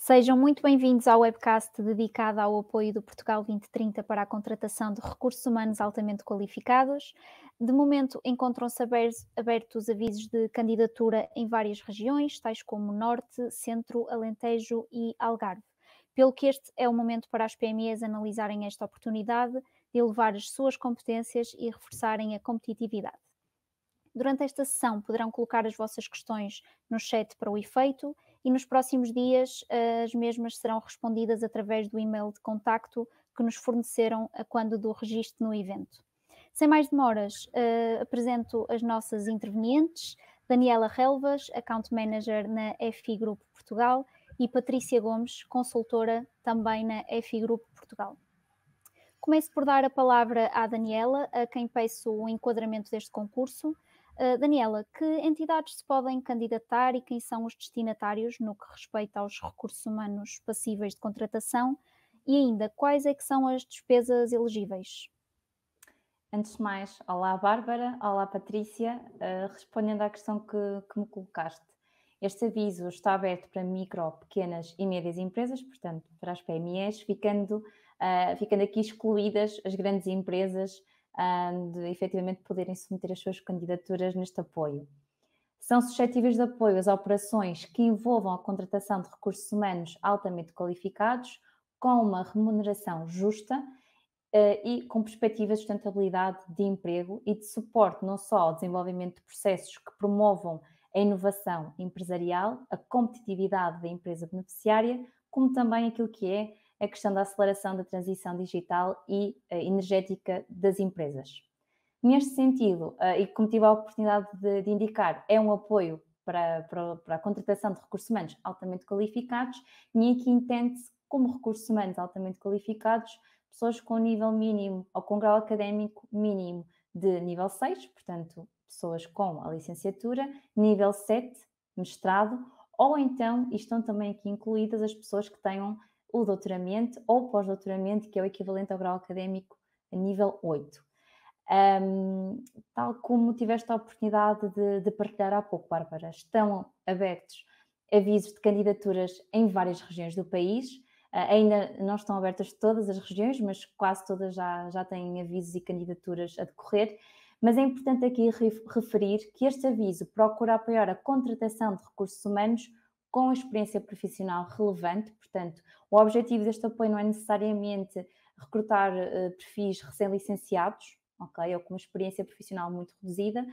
Sejam muito bem-vindos ao webcast dedicado ao apoio do Portugal 2030 para a contratação de recursos humanos altamente qualificados. De momento, encontram-se abertos avisos de candidatura em várias regiões, tais como Norte, Centro, Alentejo e Algarve. Pelo que este é o momento para as PMEs analisarem esta oportunidade de elevar as suas competências e reforçarem a competitividade. Durante esta sessão poderão colocar as vossas questões no chat para o efeito e nos próximos dias as mesmas serão respondidas através do e-mail de contacto que nos forneceram a quando do registro no evento. Sem mais demoras, apresento as nossas intervenientes, Daniela Relvas, Account Manager na FI Group Portugal, e Patrícia Gomes, consultora também na FI Group Portugal. Começo por dar a palavra à Daniela, a quem peço o enquadramento deste concurso. Daniela, que entidades se podem candidatar e quem são os destinatários no que respeita aos recursos humanos passíveis de contratação e ainda quais é que são as despesas elegíveis? Antes de mais, olá Bárbara, olá Patrícia, respondendo à questão que me colocaste. Este aviso está aberto para micro, pequenas e médias empresas, portanto para as PMEs, ficando aqui excluídas as grandes empresas de efetivamente poderem submeter as suas candidaturas neste apoio. São suscetíveis de apoio as operações que envolvam a contratação de recursos humanos altamente qualificados, com uma remuneração justa e com perspectivas de sustentabilidade de emprego e de suporte não só ao desenvolvimento de processos que promovam a inovação empresarial, a competitividade da empresa beneficiária, como também aquilo que é a questão da aceleração da transição digital e energética das empresas. Neste sentido, e como tive a oportunidade de indicar, é um apoio para a contratação de recursos humanos altamente qualificados e aqui entende-se como recursos humanos altamente qualificados pessoas com nível mínimo ou com grau académico mínimo de nível 6, portanto, pessoas com a licenciatura, nível 7, mestrado, ou então, e estão também aqui incluídas as pessoas que tenham o doutoramento ou pós-doutoramento, que é o equivalente ao grau académico a nível 8. Tal como tiveste a oportunidade de partilhar há pouco, Bárbara, estão abertos avisos de candidaturas em várias regiões do país. Ainda não estão abertas todas as regiões, mas quase todas já têm avisos e candidaturas a decorrer. Mas é importante aqui referir que este aviso procura apoiar a contratação de recursos humanos com experiência profissional relevante. Portanto, o objetivo deste apoio não é necessariamente recrutar perfis recém-licenciados, ok, ou com uma experiência profissional muito reduzida,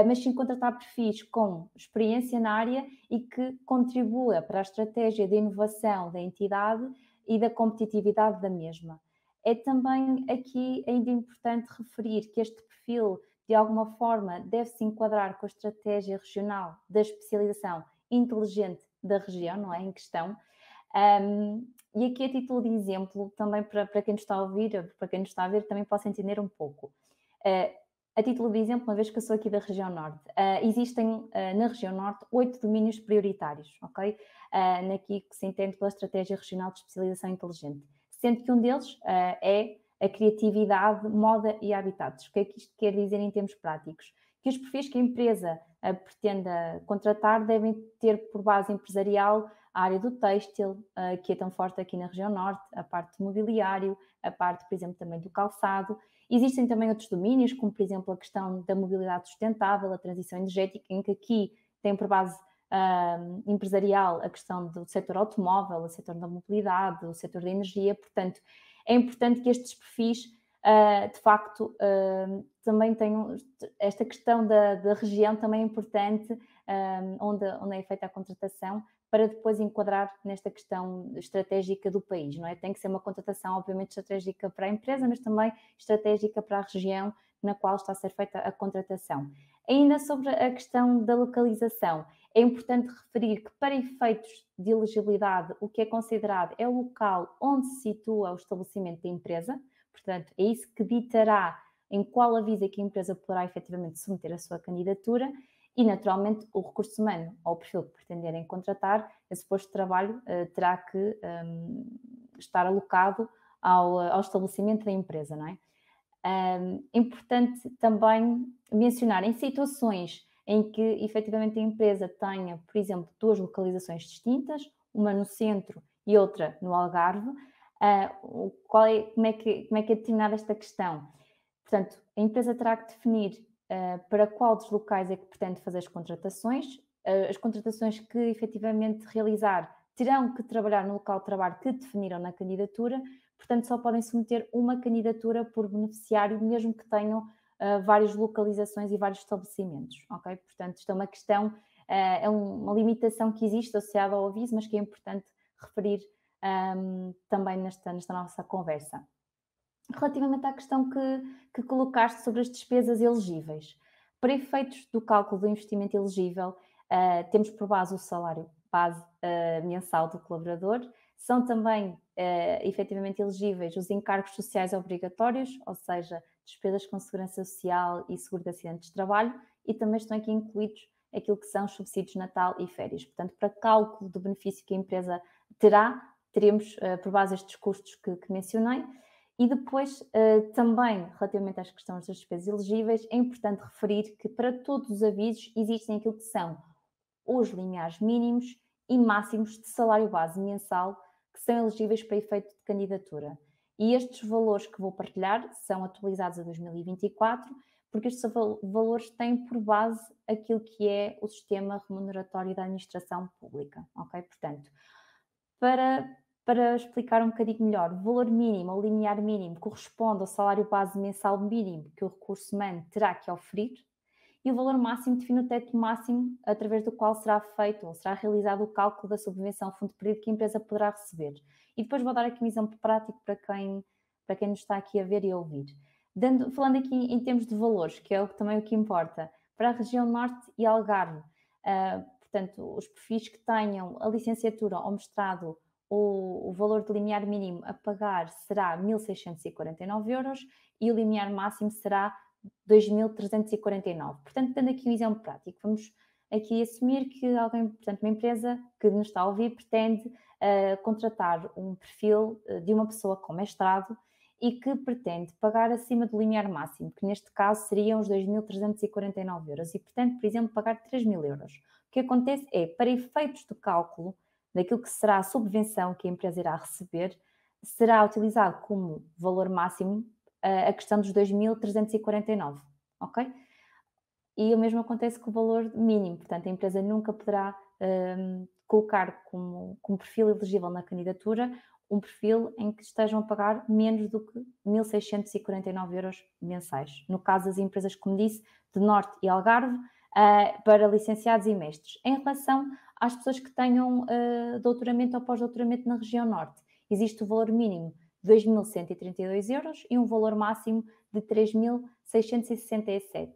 mas sim contratar perfis com experiência na área e que contribua para a estratégia de inovação da entidade e da competitividade da mesma. É também aqui ainda importante referir que este perfil, de alguma forma, deve se enquadrar com a estratégia regional da especialização inteligente da região, não é, em questão. E aqui a título de exemplo, também para quem nos está a ouvir, para quem nos está a ver, também possa entender um pouco. A título de exemplo, uma vez que eu sou aqui da região norte, existem na região norte 8 domínios prioritários, ok? Naqui que se entende pela Estratégia Regional de Especialização Inteligente, sendo que um deles é a criatividade, moda e habitats. O que é que isto quer dizer em termos práticos? Que os perfis que a empresa pretenda contratar devem ter por base empresarial a área do têxtil, que é tão forte aqui na região norte, a parte do mobiliário, a parte, por exemplo, também do calçado. Existem também outros domínios, como por exemplo a questão da mobilidade sustentável, a transição energética, em que aqui tem por base empresarial a questão do setor automóvel, o setor da mobilidade, o setor da energia. Portanto, é importante que estes perfis, de facto, também tenham esta questão da região também é importante, onde é feita a contratação, para depois enquadrar nesta questão estratégica do país, não é? Tem que ser uma contratação, obviamente, estratégica para a empresa, mas também estratégica para a região na qual está a ser feita a contratação. Ainda sobre a questão da localização, é importante referir que para efeitos de elegibilidade, o que é considerado é o local onde se situa o estabelecimento da empresa, portanto, é isso que ditará em qual aviso é que a empresa poderá efetivamente submeter a sua candidatura. E, naturalmente, o recurso humano ou o perfil que pretenderem contratar, esse posto de trabalho terá que estar alocado ao estabelecimento da empresa, não é? É importante também mencionar em situações em que efetivamente a empresa tenha, por exemplo, duas localizações distintas, uma no centro e outra no Algarve. Como é que é determinada esta questão? Portanto, a empresa terá que definir para qual dos locais é que pretende fazer as contratações que efetivamente realizar terão que trabalhar no local de trabalho que definiram na candidatura, portanto, só podem submeter uma candidatura por beneficiário, mesmo que tenham várias localizações e vários estabelecimentos, ok? Portanto, isto é uma questão, uma limitação que existe associada ao aviso, mas que é importante referir também nesta nossa conversa. Relativamente à questão que colocaste sobre as despesas elegíveis, para efeitos do cálculo do investimento elegível, temos por base o salário base mensal do colaborador, são também efetivamente elegíveis os encargos sociais obrigatórios, ou seja, despesas com segurança social e seguro de acidentes de trabalho, e também estão aqui incluídos aquilo que são os subsídios de Natal e férias. Portanto, para cálculo do benefício que a empresa terá, teremos por base estes custos que mencionei. E depois, também, relativamente às questões das despesas elegíveis, é importante referir que para todos os avisos existem aquilo que são os limiares mínimos e máximos de salário base mensal que são elegíveis para efeito de candidatura. E estes valores que vou partilhar são atualizados a 2024, porque estes valores têm por base aquilo que é o sistema remuneratório da administração pública, ok? Portanto, para explicar um bocadinho melhor, o valor mínimo ou limiar mínimo corresponde ao salário base mensal mínimo que o recurso humano terá que oferir, e o valor máximo define o teto máximo através do qual será feito ou será realizado o cálculo da subvenção fundo perdido que a empresa poderá receber. E depois vou dar aqui um exemplo prático para quem nos está aqui a ver e a ouvir. Falando aqui em termos de valores, que é também o que importa, para a região Norte e Algarve, portanto, os perfis que tenham a licenciatura ou mestrado, o valor de limiar mínimo a pagar será 1.649 euros e o limiar máximo será 2.349. Portanto, dando aqui um exemplo prático, vamos aqui assumir que alguém, portanto, uma empresa que nos está a ouvir pretende contratar um perfil de uma pessoa com mestrado e que pretende pagar acima do limiar máximo, que neste caso seriam os 2.349 euros e pretende, por exemplo, pagar 3.000 euros. O que acontece é, para efeitos de cálculo daquilo que será a subvenção que a empresa irá receber, será utilizado como valor máximo a questão dos 2.349, ok? E o mesmo acontece com o valor mínimo, portanto, a empresa nunca poderá colocar como perfil elegível na candidatura um perfil em que estejam a pagar menos do que 1.649 euros mensais. No caso das empresas, como disse, de Norte e Algarve, para licenciados e mestres. Em relação às pessoas que tenham doutoramento ou pós-doutoramento na região Norte, existe o valor mínimo de 2.132 euros e um valor máximo de 3.667.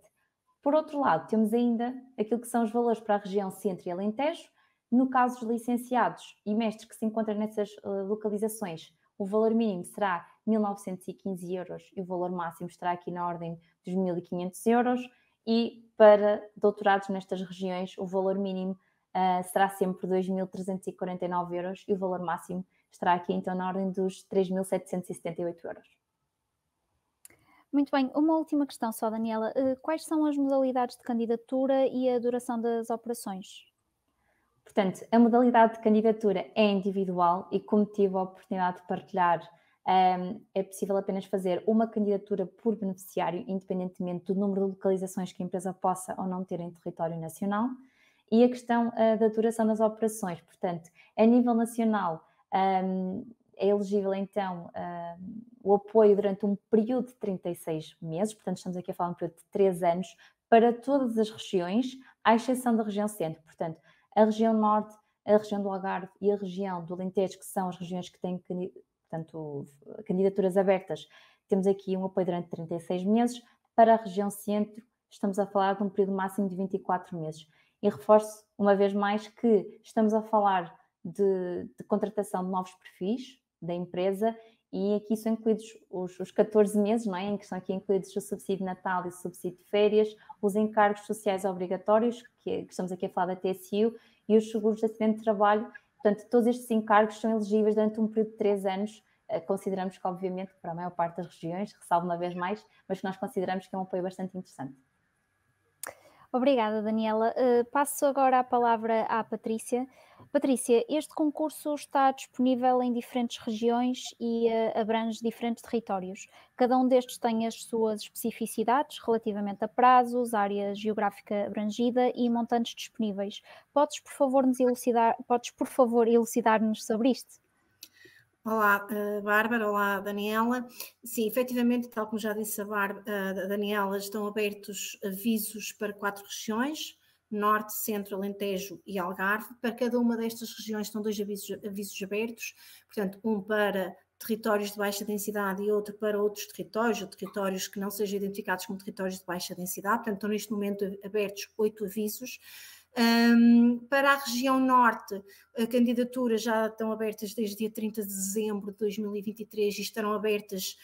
Por outro lado, temos ainda aquilo que são os valores para a região Centro e Alentejo. No caso dos licenciados e mestres que se encontram nessas localizações, o valor mínimo será 1.915 euros e o valor máximo estará aqui na ordem dos 1.500 euros. E para doutorados nestas regiões, o valor mínimo será sempre 2.349 euros e o valor máximo estará aqui então na ordem dos 3.778 euros. Muito bem, uma última questão só, Daniela. Quais são as modalidades de candidatura e a duração das operações? Portanto, a modalidade de candidatura é individual e, como tive a oportunidade de partilhar, é possível apenas fazer uma candidatura por beneficiário, independentemente do número de localizações que a empresa possa ou não ter em território nacional. E a questão da duração das operações, portanto, a nível nacional, é elegível então o apoio durante um período de 36 meses, portanto estamos aqui a falar de um período de 3 anos, para todas as regiões, à exceção da região centro. Portanto, a região norte, a região do Algarve e a região do Alentejo, que são as regiões que têm, portanto, candidaturas abertas, temos aqui um apoio durante 36 meses. Para a região centro, estamos a falar de um período máximo de 24 meses. E reforço uma vez mais que estamos a falar de contratação de novos perfis da empresa e aqui são incluídos os 14 meses, não é? Em que estão aqui incluídos o subsídio de Natal e o subsídio de férias, os encargos sociais obrigatórios, que estamos aqui a falar da TSU, e os seguros de acidente de trabalho. Portanto, todos estes encargos são elegíveis durante um período de 3 anos. Consideramos que, obviamente, para a maior parte das regiões, ressalvo uma vez mais, mas que nós consideramos que é um apoio bastante interessante. Obrigada, Daniela. Passo agora a palavra à Patrícia. Patrícia, este concurso está disponível em diferentes regiões e abrange diferentes territórios. Cada um destes tem as suas especificidades relativamente a prazos, área geográfica abrangida e montantes disponíveis. Podes, por favor, elucidar-nos sobre isto? Olá, Bárbara, olá, Daniela. Sim, efetivamente, tal como já disse a Daniela, estão abertos avisos para 4 regiões, Norte, Centro, Alentejo e Algarve. Para cada uma destas regiões estão 2 avisos abertos, portanto, um para territórios de baixa densidade e outro para outros territórios, ou territórios que não sejam identificados como territórios de baixa densidade. Portanto, estão neste momento abertos 8 avisos. Para a região norte, candidaturas já estão abertas desde dia 30 de dezembro de 2023 e estarão abertas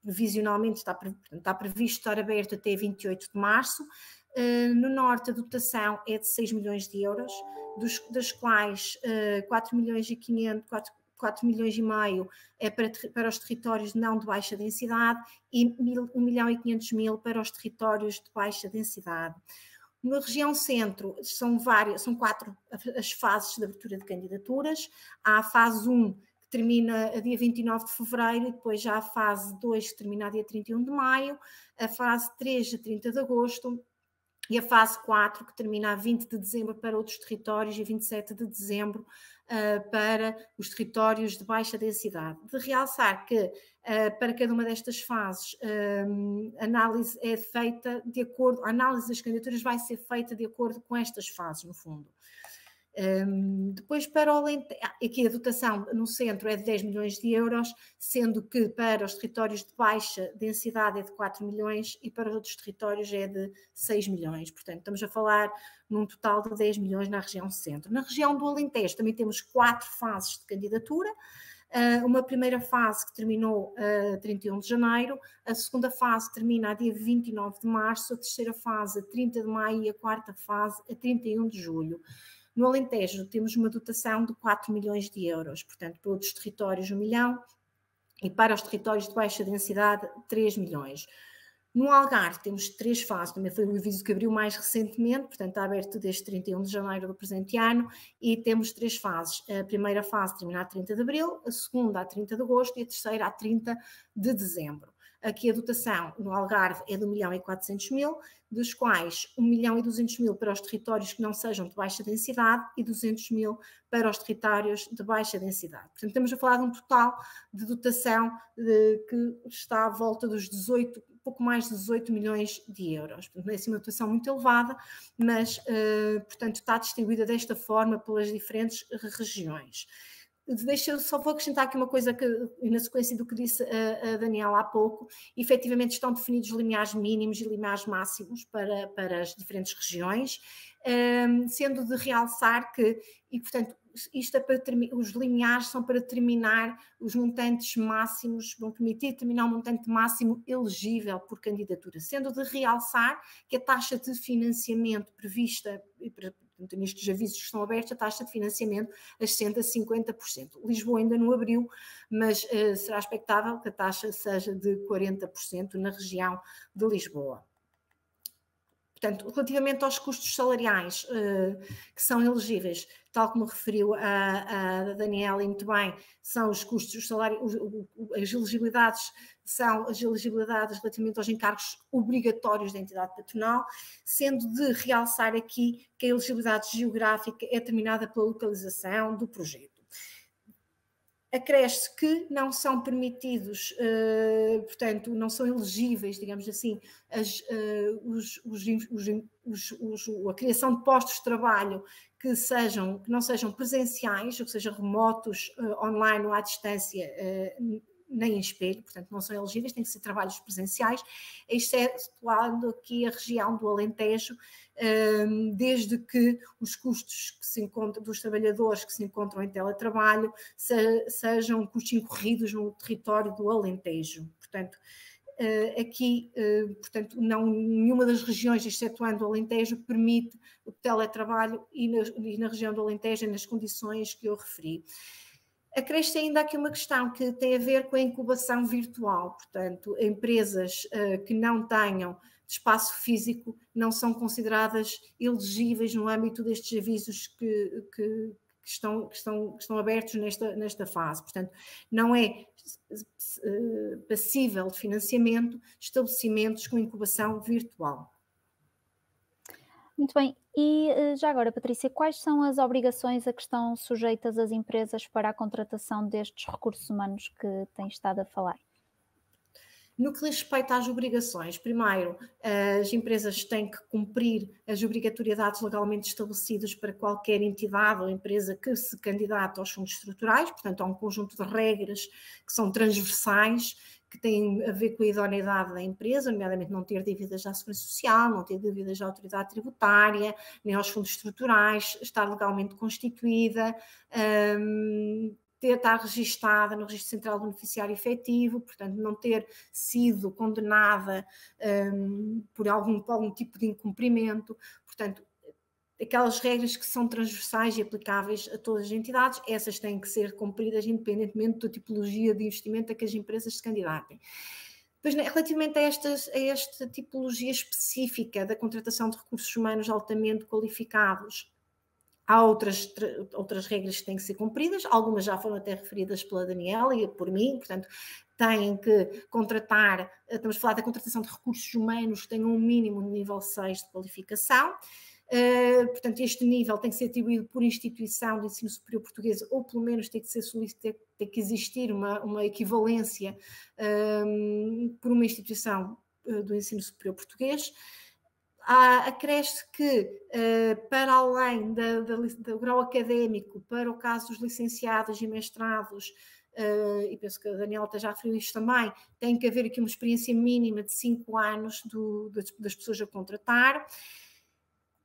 provisionalmente, está previsto estar aberto até 28 de março. No norte, a dotação é de 6 milhões de euros, das quais 4 milhões e 500, 4 milhões e meio é para os territórios não de baixa densidade e 1 milhão e 500 mil para os territórios de baixa densidade. Na região centro, são 4 as fases de abertura de candidaturas. Há a fase 1, que termina a dia 29 de fevereiro, e depois já a fase 2, que termina a dia 31 de maio, a fase 3, a 30 de agosto, e a fase 4, que termina a 20 de dezembro para outros territórios e 27 de dezembro para os territórios de baixa densidade. De realçar que para cada uma destas fases a análise é feita de acordo, a análise das candidaturas vai ser feita de acordo com estas fases, no fundo. Depois para o Alentejo, aqui a dotação no centro é de 10 milhões de euros, sendo que para os territórios de baixa densidade é de 4 milhões e para os outros territórios é de 6 milhões. Portanto, estamos a falar num total de 10 milhões na região centro. Na região do Alentejo também temos 4 fases de candidatura. Uma primeira fase que terminou a 31 de janeiro, a segunda fase termina a dia 29 de março, a terceira fase a 30 de maio e a quarta fase a 31 de julho. No Alentejo temos uma dotação de 4 milhões de euros, portanto, para outros territórios 1 milhão e para os territórios de baixa densidade 3 milhões. No Algarve temos 3 fases, também foi o aviso que abriu mais recentemente, portanto está aberto desde 31 de janeiro do presente ano, e temos 3 fases. A primeira fase termina a 30 de abril, a segunda a 30 de agosto e a terceira a 30 de dezembro. Aqui a dotação no Algarve é de 1 milhão e 400 mil, dos quais 1 milhão e 200 mil para os territórios que não sejam de baixa densidade e 200 mil para os territórios de baixa densidade. Portanto, estamos a falar de um total de dotação que está à volta dos 18, pouco mais de 18 milhões de euros. Portanto, é uma dotação muito elevada, mas, portanto, está distribuída desta forma pelas diferentes regiões. Só vou acrescentar aqui uma coisa que, na sequência do que disse a Daniela há pouco, efetivamente estão definidos limiares mínimos e limiares máximos para as diferentes regiões, sendo de realçar que, e portanto, isto é para os limiares são para determinar os montantes máximos, vão permitir determinar um montante máximo elegível por candidatura, sendo de realçar que a taxa de financiamento prevista, portanto, nestes avisos que estão abertos, a taxa de financiamento ascende a 50%. Lisboa ainda não abriu, mas será expectável que a taxa seja de 40% na região de Lisboa. Portanto, relativamente aos custos salariais que são elegíveis, tal como referiu a Daniela e muito bem, são os custos salários, as elegibilidades são as elegibilidades relativamente aos encargos obrigatórios da entidade patronal, sendo de realçar aqui que a elegibilidade geográfica é determinada pela localização do projeto. Acresce que não são permitidos, portanto, não são elegíveis, digamos assim, a criação de postos de trabalho que não sejam presenciais, ou que sejam remotos, online ou à distância, nem em espelho, portanto não são elegíveis, têm que ser trabalhos presenciais, excetuando aqui a região do Alentejo, desde que os custos que se encontram dos trabalhadores que se encontram em teletrabalho sejam custos incorridos no território do Alentejo. Portanto, aqui, portanto, nenhuma das regiões, excetuando o Alentejo, permite o teletrabalho e na região do Alentejo, nas condições que eu referi. Acresce ainda aqui uma questão que tem a ver com a incubação virtual, portanto, empresas que não tenham espaço físico não são consideradas elegíveis no âmbito destes avisos que estão abertos nesta fase. Portanto, não é passível de financiamento estabelecimentos com incubação virtual. Muito bem. E já agora, Patrícia, quais são as obrigações a que estão sujeitas as empresas para a contratação destes recursos humanos que tem estado a falar? No que diz respeito às obrigações, primeiro, as empresas têm que cumprir as obrigatoriedades legalmente estabelecidas para qualquer entidade ou empresa que se candidate aos fundos estruturais, portanto, há um conjunto de regras que são transversais, que têm a ver com a idoneidade da empresa, nomeadamente não ter dívidas à Segurança Social, não ter dívidas à Autoridade Tributária, nem aos fundos estruturais, estar legalmente constituída, estar registada no Registro Central do Beneficiário Efetivo, portanto, não ter sido condenada por algum tipo de incumprimento, portanto, aquelas regras que são transversais e aplicáveis a todas as entidades, essas têm que ser cumpridas independentemente da tipologia de investimento a que as empresas se candidatem. Depois, relativamente a esta tipologia específica da contratação de recursos humanos altamente qualificados, há outras regras que têm que ser cumpridas, algumas já foram até referidas pela Daniela e por mim, portanto, têm que contratar, estamos a falar da contratação de recursos humanos que tenham um mínimo de nível 6 de qualificação, portanto, este nível tem que ser atribuído por instituição de ensino superior portuguesa, ou pelo menos tem que existir uma equivalência por uma instituição do ensino superior português. Acresce que, para além do grau académico, para o caso dos licenciados e mestrados, e penso que a Daniela já referiu isto também, tem que haver aqui uma experiência mínima de 5 anos das pessoas a contratar.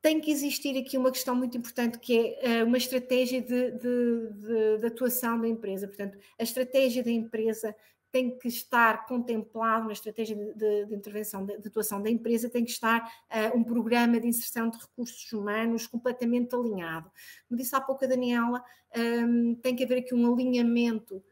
Tem que existir aqui uma questão muito importante, que é uma estratégia de atuação da empresa. Portanto, a estratégia da empresa tem que estar contemplado na estratégia de intervenção, de atuação da empresa, tem que estar um programa de inserção de recursos humanos completamente alinhado. Como disse há pouco a Daniela, tem que haver aqui um alinhamento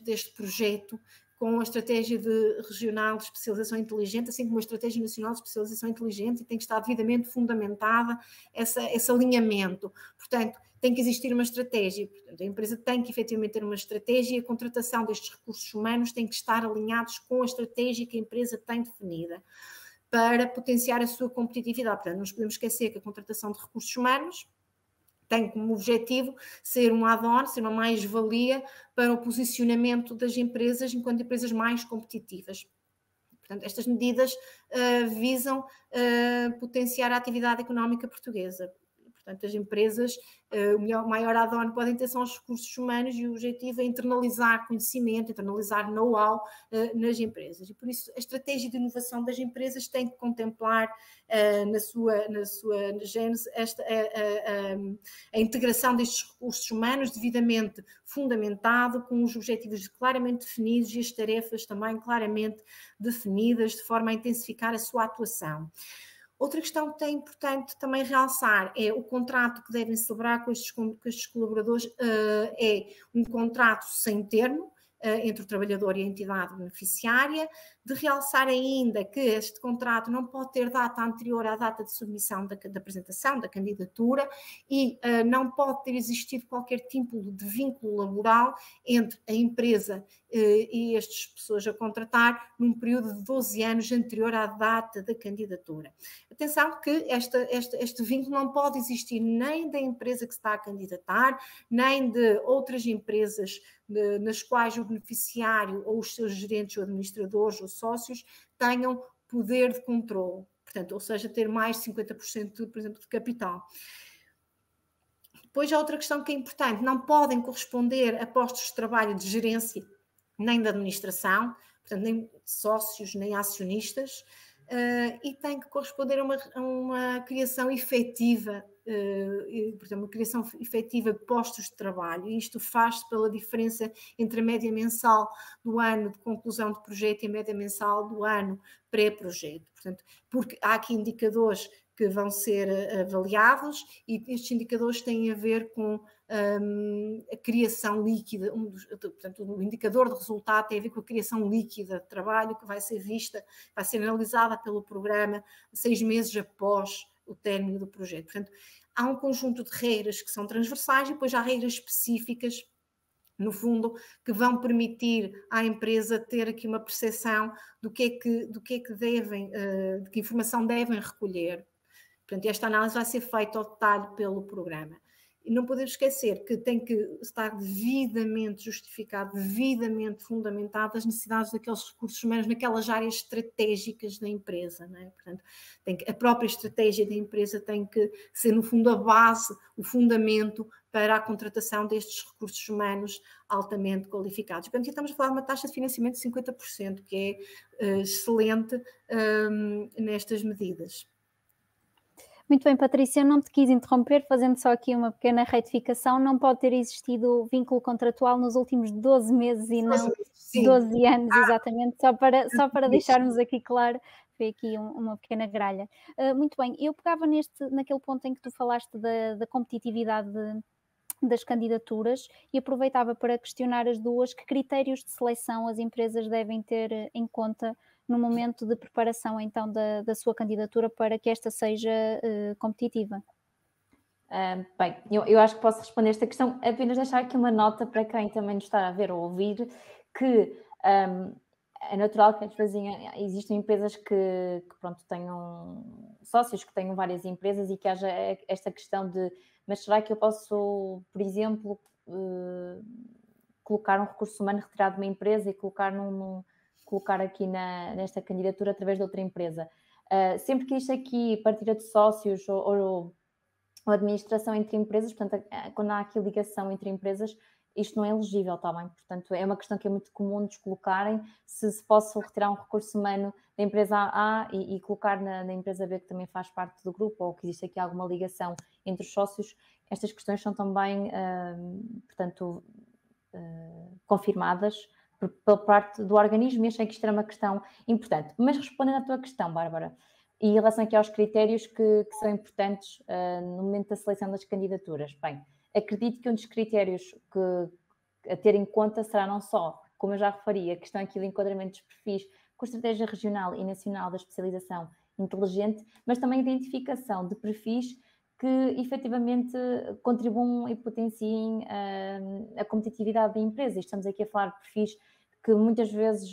deste projeto com a estratégia regional de especialização inteligente, assim como a estratégia nacional de especialização inteligente, e tem que estar devidamente fundamentada esse alinhamento. Portanto, tem que existir uma estratégia. Portanto, a empresa tem que efetivamente ter uma estratégia, e a contratação destes recursos humanos tem que estar alinhados com a estratégia que a empresa tem definida para potenciar a sua competitividade. Portanto, não nos podemos esquecer que a contratação de recursos humanos tem como objetivo ser um add-on, ser uma mais-valia para o posicionamento das empresas enquanto empresas mais competitivas. Portanto, estas medidas visam potenciar a atividade económica portuguesa. Portanto, as empresas, o maior add-on podem ter são os recursos humanos, e o objetivo é internalizar conhecimento, internalizar know-how nas empresas. E por isso a estratégia de inovação das empresas tem que contemplar na sua gênese a integração destes recursos humanos devidamente fundamentado, com os objetivos claramente definidos e as tarefas também claramente definidas, de forma a intensificar a sua atuação. Outra questão que é importante também realçar é o contrato que devem celebrar com estes colaboradores, é um contrato sem termo entre o trabalhador e a entidade beneficiária, de realçar ainda que este contrato não pode ter data anterior à data de submissão da apresentação da candidatura, e não pode ter existido qualquer tipo de vínculo laboral entre a empresa e estas pessoas a contratar num período de 12 anos anterior à data da candidatura. Atenção que este vínculo não pode existir nem da empresa que se está a candidatar, nem de outras empresas nas quais o beneficiário ou os seus gerentes ou administradores ou sócios tenham poder de controle, portanto, ou seja, ter mais de 50%, por exemplo, de capital. Depois há outra questão que é importante: não podem corresponder a postos de trabalho de gerência nem de administração, portanto, nem sócios, nem acionistas, e tem que corresponder a uma criação efetiva, portanto, uma criação efetiva de postos de trabalho. E isto faz-se pela diferença entre a média mensal do ano de conclusão de projeto e a média mensal do ano pré-projeto. Portanto, porque há aqui indicadores que vão ser avaliados, e estes indicadores têm a ver com a criação líquida, portanto, o indicador de resultado tem a ver com a criação líquida de trabalho, que vai ser vista, vai ser analisada pelo programa 6 meses após o término do projeto. Portanto, há um conjunto de regras que são transversais e depois há regras específicas, no fundo, que vão permitir à empresa ter aqui uma percepção do que é que devem, de que informação devem recolher. Portanto, esta análise vai ser feita ao detalhe pelo programa. E não podemos esquecer que tem que estar devidamente justificado, devidamente fundamentado as necessidades daqueles recursos humanos naquelas áreas estratégicas da empresa, não é? Portanto, a própria estratégia da empresa tem que ser, no fundo, a base, o fundamento para a contratação destes recursos humanos altamente qualificados. Portanto, estamos a falar de uma taxa de financiamento de 50%, que é excelente nestas medidas. Muito bem, Patrícia, eu não te quis interromper, fazendo só aqui uma pequena retificação. Não pode ter existido vínculo contratual nos últimos 12 meses e não 12 anos, exatamente, só para deixarmos aqui claro, foi aqui uma pequena gralha. Muito bem, eu pegava naquele ponto em que tu falaste da competitividade das candidaturas e aproveitava para questionar as duas: que critérios de seleção as empresas devem ter em conta no momento de preparação então da sua candidatura para que esta seja competitiva? Bem, eu acho que posso responder esta questão, apenas deixar aqui uma nota para quem também nos está a ver ou ouvir, que é natural que às vezes existem empresas que pronto, tenham sócios que tenham várias empresas e que haja esta questão de, mas será que eu posso, por exemplo, colocar um recurso humano retirado de uma empresa e colocar aqui nesta candidatura através de outra empresa? Sempre que isto aqui partilha de sócios ou administração entre empresas, portanto, quando há aqui ligação entre empresas, isto não é elegível, está bem? Portanto, é uma questão que é muito comum de colocarem, se posso retirar um recurso humano da empresa A e colocar na empresa B, que também faz parte do grupo, ou que existe aqui alguma ligação entre os sócios, estas questões são também, portanto, confirmadas por parte do organismo, e achei que isto era uma questão importante. Mas respondendo à tua questão, Bárbara, e em relação aqui aos critérios que são importantes no momento da seleção das candidaturas, bem, acredito que um dos critérios a ter em conta será não só, como eu já referi, a questão aqui do enquadramento dos perfis com a estratégia regional e nacional da especialização inteligente, mas também a identificação de perfis que efetivamente contribuam e potenciem a competitividade da empresa. E estamos aqui a falar de perfis que muitas vezes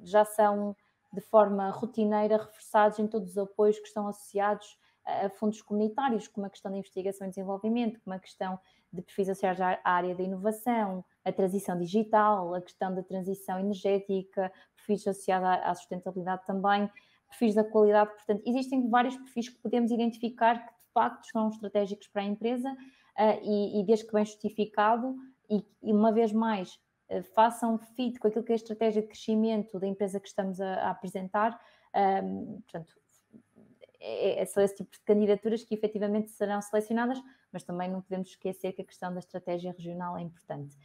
já são de forma rotineira reforçados em todos os apoios que estão associados a fundos comunitários, como a questão da investigação e desenvolvimento, como a questão de perfis associados à área da inovação, a transição digital, a questão da transição energética, perfis associados à sustentabilidade também, perfis da qualidade. Portanto, existem vários perfis que podemos identificar que de facto são estratégicos para a empresa e desde que bem justificado e uma vez mais façam fit com aquilo que é a estratégia de crescimento da empresa que estamos a apresentar. Portanto, são esse tipo de candidaturas que efetivamente serão selecionadas, mas também não podemos esquecer que a questão da estratégia regional é importante.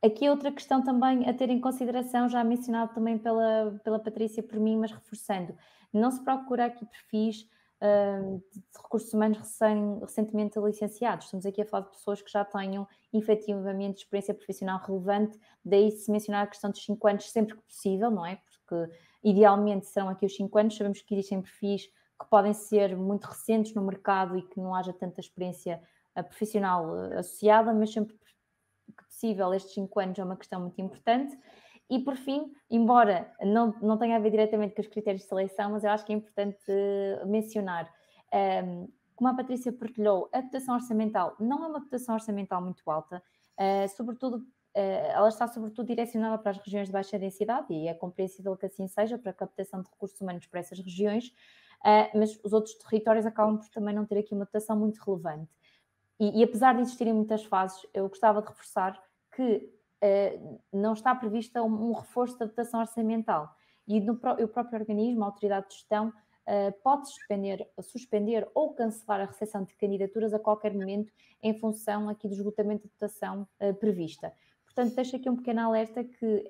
Aqui outra questão também a ter em consideração, já mencionado também pela Patrícia por mim, mas reforçando, não se procura aqui perfis de recursos humanos recentemente licenciados. Estamos aqui a falar de pessoas que já tenham efetivamente experiência profissional relevante, daí se mencionar a questão dos 5 anos sempre que possível, não é? Porque idealmente serão aqui os 5 anos, sabemos que existem perfis que podem ser muito recentes no mercado e que não haja tanta experiência profissional associada, mas sempre que possível estes 5 anos é uma questão muito importante. E, por fim, embora não tenha a ver diretamente com os critérios de seleção, mas eu acho que é importante mencionar, como a Patrícia partilhou, a dotação orçamental não é uma dotação orçamental muito alta, sobretudo, ela está sobretudo direcionada para as regiões de baixa densidade, e é compreensível que assim seja, para a captação de recursos humanos para essas regiões, mas os outros territórios acabam por também não ter aqui uma dotação muito relevante. E apesar de existirem muitas fases, eu gostava de reforçar que não está prevista um reforço da dotação orçamental e o próprio organismo, a autoridade de gestão, pode suspender ou cancelar a recepção de candidaturas a qualquer momento em função aqui do esgotamento de dotação prevista. Portanto, deixo aqui um pequeno alerta que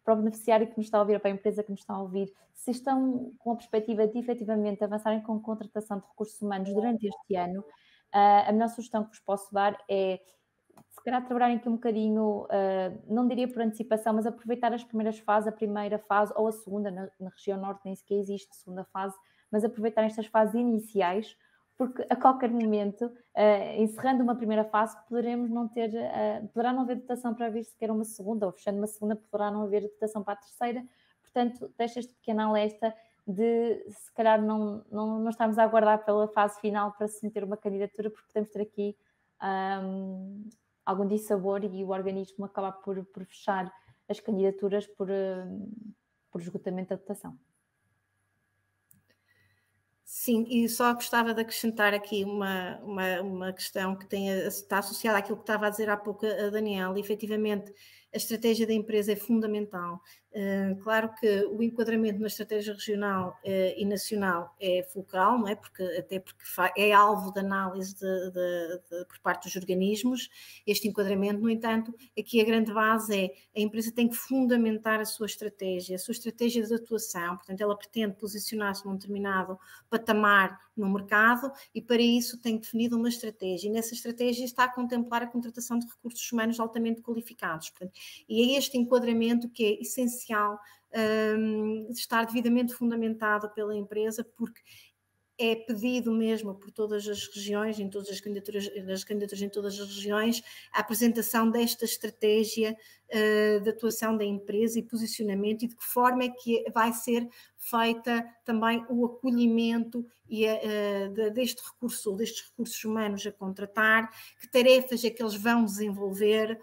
para o beneficiário que nos está a ouvir, para a empresa que nos está a ouvir, se estão com a perspectiva de efetivamente avançarem com a contratação de recursos humanos durante este ano, a melhor sugestão que vos posso dar é, se calhar, trabalharem aqui um bocadinho, não diria por antecipação, mas aproveitar as primeiras fases, a primeira fase ou a segunda, na região norte nem sequer existe segunda fase, mas aproveitar estas fases iniciais, porque a qualquer momento, encerrando uma primeira fase, poderemos não ter, poderá não haver dotação para abrir sequer uma segunda, ou fechando uma segunda, poderá não haver dotação para a terceira. Portanto, deixo este pequeno alerta de, se calhar, não estarmos a aguardar pela fase final para submeter uma candidatura, porque podemos ter aqui algum dissabor e o organismo acabar por fechar as candidaturas por esgotamento da dotação. Sim, e só gostava de acrescentar aqui uma questão que está associada àquilo que estava a dizer há pouco a Daniela. Efetivamente, a estratégia da empresa é fundamental. Claro que o enquadramento na estratégia regional e nacional é focal, não é? Porque é alvo de análise por parte dos organismos, este enquadramento. No entanto, aqui a grande base é a empresa tem que fundamentar a sua estratégia de atuação. Portanto, ela pretende posicionar-se num determinado patamar no mercado e para isso tem definido uma estratégia. E nessa estratégia está a contemplar a contratação de recursos humanos altamente qualificados. Portanto, e é este enquadramento que é essencial estar devidamente fundamentado pela empresa, porque é pedido mesmo por todas as regiões, em todas as candidaturas em todas as regiões, a apresentação desta estratégia de atuação da empresa e posicionamento e de que forma é que vai ser feita também o acolhimento destes recursos humanos a contratar, que tarefas é que eles vão desenvolver,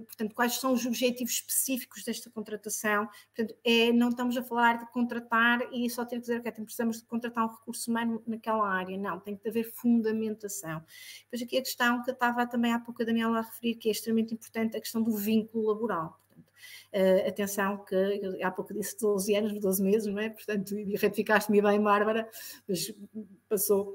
portanto, quais são os objetivos específicos desta contratação. Portanto, não estamos a falar de contratar e só ter que dizer que precisamos de contratar um recurso humano naquela área, não, tem que haver fundamentação. Depois aqui a questão que estava também há pouco a Daniela a referir, que é extremamente importante, a questão do vínculo laboral. Atenção que há pouco disse 12 anos, 12 meses, não é? Portanto, retificaste-me bem, Bárbara, mas passou.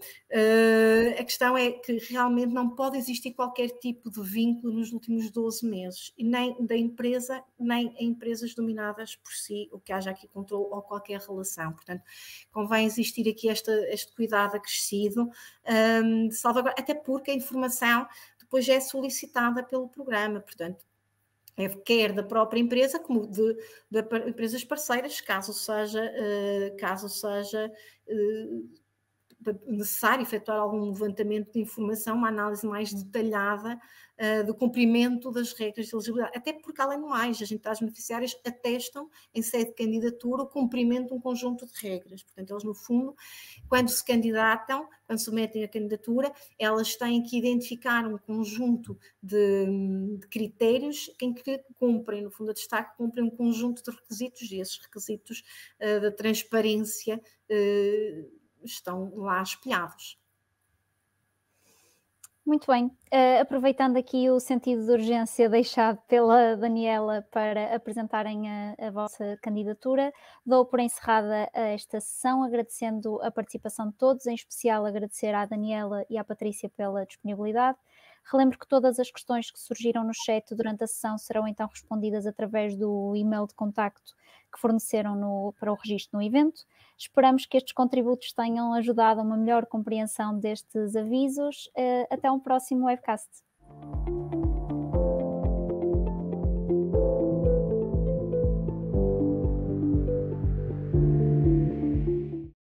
A questão é que realmente não pode existir qualquer tipo de vínculo nos últimos 12 meses, e nem da empresa, nem em empresas dominadas por si, ou que haja aqui controle ou qualquer relação. Portanto, convém existir aqui este cuidado acrescido de salvaguarda, até porque a informação depois é solicitada pelo programa, portanto, quer da própria empresa como de empresas parceiras, caso seja necessário efetuar algum levantamento de informação, uma análise mais detalhada do cumprimento das regras de elegibilidade. Até porque, além do mais, as entidades beneficiárias atestam, em sede de candidatura, o cumprimento de um conjunto de regras. Portanto, eles, no fundo, quando se candidatam, quando submetem a candidatura, elas têm que identificar um conjunto de critérios em que cumprem, no fundo, a destaque, cumprem um conjunto de requisitos, e esses requisitos da transparência estão lá espelhados. Muito bem. Aproveitando aqui o sentido de urgência deixado pela Daniela para apresentarem a vossa candidatura, dou por encerrada esta sessão, agradecendo a participação de todos, em especial agradecer à Daniela e à Patrícia pela disponibilidade. Relembro que todas as questões que surgiram no chat durante a sessão serão então respondidas através do e-mail de contacto que forneceram para o registro no evento. Esperamos que estes contributos tenham ajudado a uma melhor compreensão destes avisos. Até um próximo webcast.